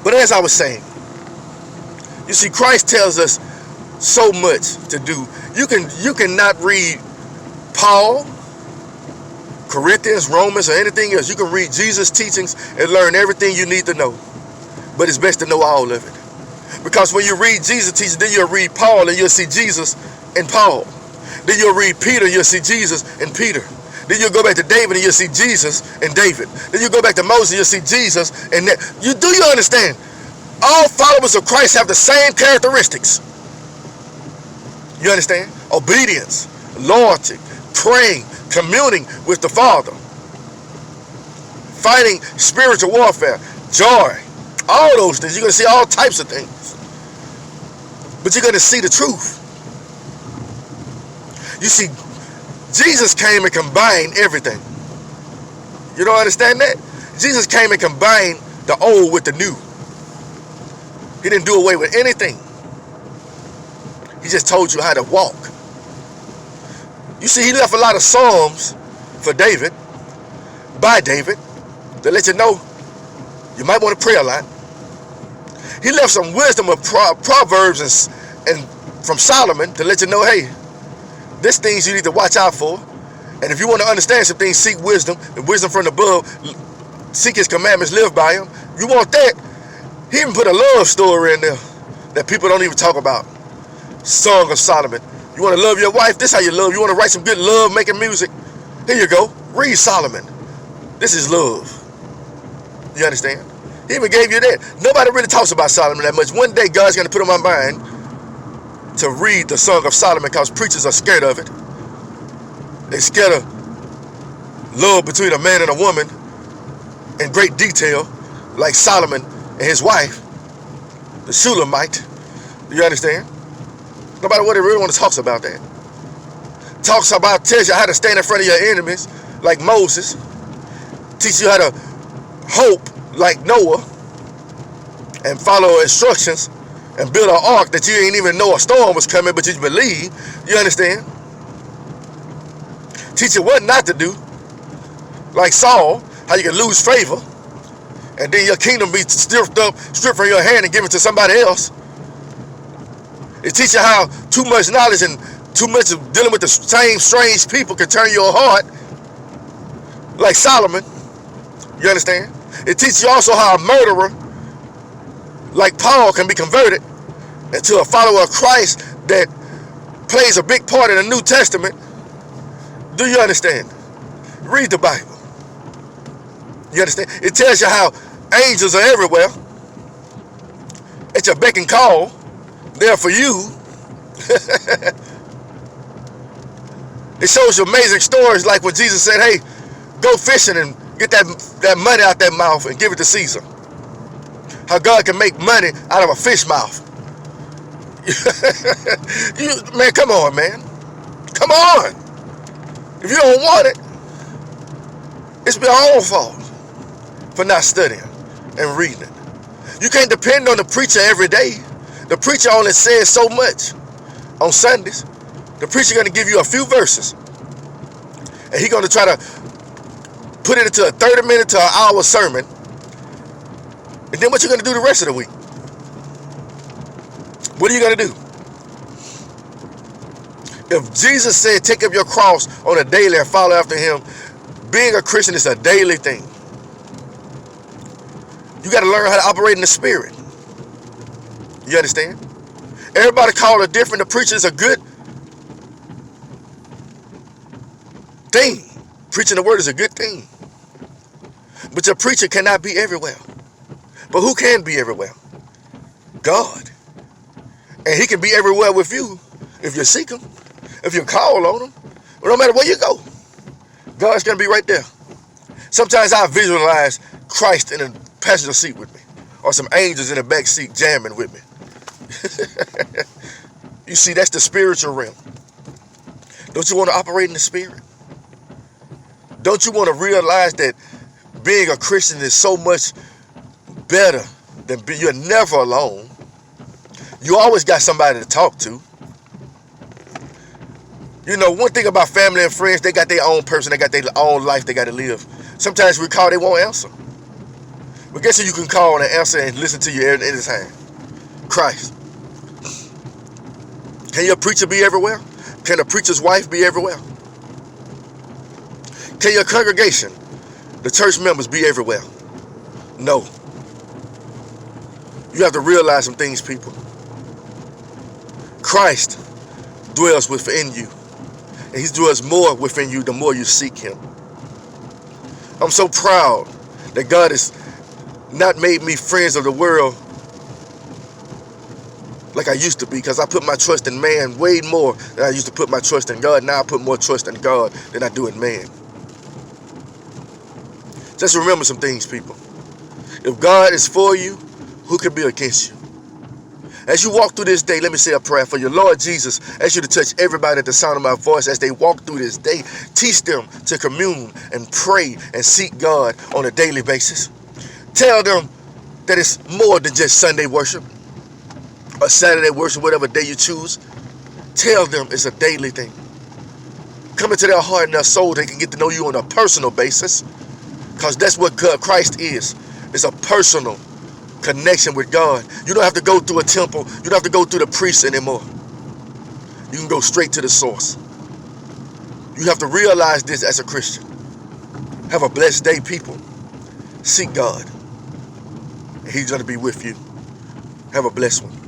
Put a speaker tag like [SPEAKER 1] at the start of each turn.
[SPEAKER 1] But as I was saying, you see, Christ tells us so much to do. You cannot read Paul, Corinthians, Romans, or anything else. You can read Jesus' teachings and learn everything you need to know. But it's best to know all of it. Because when you read Jesus' teachings, then you'll read Paul and you'll see Jesus in Paul. Then you'll read Peter and you'll see Jesus in Peter. Then you'll go back to David and you'll see Jesus in David. Then you go back to Moses and you'll see Jesus in that. You understand? All followers of Christ have the same characteristics. You understand? Obedience, loyalty, praying, communing with the Father, fighting spiritual warfare, joy, all those things. You're going to see all types of things. But you're going to see the truth. You see, Jesus came and combined everything. You don't understand that? Jesus came and combined the old with the new. He didn't do away with anything. He just told you how to walk. You see, he left a lot of Psalms for David, by David, to let you know you might want to pray a lot. He left some wisdom of Proverbs and from Solomon to let you know, hey, there's things you need to watch out for. And if you want to understand some things, seek wisdom, and wisdom from above, seek his commandments, live by him. You want that? He even put a love story in there that people don't even talk about. Song of Solomon. You want to love your wife? This is how you love. You want to write some good love-making music? Here you go. Read Solomon. This is love. You understand? He even gave you that. Nobody really talks about Solomon that much. One day God's going to put on my mind to read the Song of Solomon because preachers are scared of it. They're scared of love between a man and a woman in great detail, like Solomon and his wife, the Shulamite. You understand? Nobody really want to talk about that. Tells you how to stand in front of your enemies, like Moses. Teach you how to hope, like Noah, and follow instructions and build an ark that you ain't even know a storm was coming, but you believe. You understand? Teach you what not to do, like Saul, how you can lose favor, and then your kingdom be stripped from your hand and given to somebody else. It teaches you how too much knowledge and too much of dealing with the same strange people can turn your heart, like Solomon. You understand? It teaches you also how a murderer, like Paul, can be converted into a follower of Christ that plays a big part in the New Testament. Do you understand? Read the Bible. You understand? It tells you how angels are everywhere at your beck and call. There for you. It shows you amazing stories like when Jesus said, hey, go fishing and get that money out that mouth and give it to Caesar. How God can make money out of a fish mouth. Man, come on, man. Come on. If you don't want it, it's your own fault for not studying and reading it. You can't depend on the preacher every day. The preacher only says so much on Sundays. The preacher going to give you a few verses. And he's going to try to put it into a 30-minute to an hour sermon. And then what you going to do the rest of the week? What are you going to do? If Jesus said take up your cross on a daily and follow after him, being a Christian is a daily thing. You got to learn how to operate in the spirit. You understand? Everybody call it different. The preacher is a good thing. Preaching the word is a good thing. But your preacher cannot be everywhere. But who can be everywhere? God. And he can be everywhere with you if you seek him, if you call on him. But no matter where you go, God's going to be right there. Sometimes I visualize Christ in a passenger seat with me, or some angels in the back seat jamming with me. You see, that's the spiritual realm. Don't you want to operate in the spirit? Don't you want to realize that being a Christian is so much better than you're never alone? You always got somebody to talk to. You know, one thing about family and friends, they got their own person, they got their own life they got to live. Sometimes we call, they won't answer. But guess who you can call and answer and listen to you any time? Christ. Can your preacher be everywhere? Can a preacher's wife be everywhere? Can your congregation, the church members, be everywhere? No. You have to realize some things, people. Christ dwells within you. And he dwells more within you the more you seek him. I'm so proud that God has not made me friends of the world like I used to be, because I put my trust in man way more than I used to put my trust in God. Now I put more trust in God than I do in man. Just remember some things, people. If God is for you, who can be against you? As you walk through this day, let me say a prayer for you. Lord Jesus, I ask you to touch everybody at the sound of my voice as they walk through this day. Teach them to commune and pray and seek God on a daily basis. Tell them that it's more than just Sunday worship or Saturday worship, whatever day you choose. Tell them it's a daily thing. Come into their heart and their soul. They can get to know you on a personal basis, because that's what Christ is. It's a personal connection with God. You don't have to go through a temple. You don't have to go through the priest anymore. You can go straight to the source. You have to realize this as a Christian. Have a blessed day, people. Seek God. And he's going to be with you. Have a blessed one.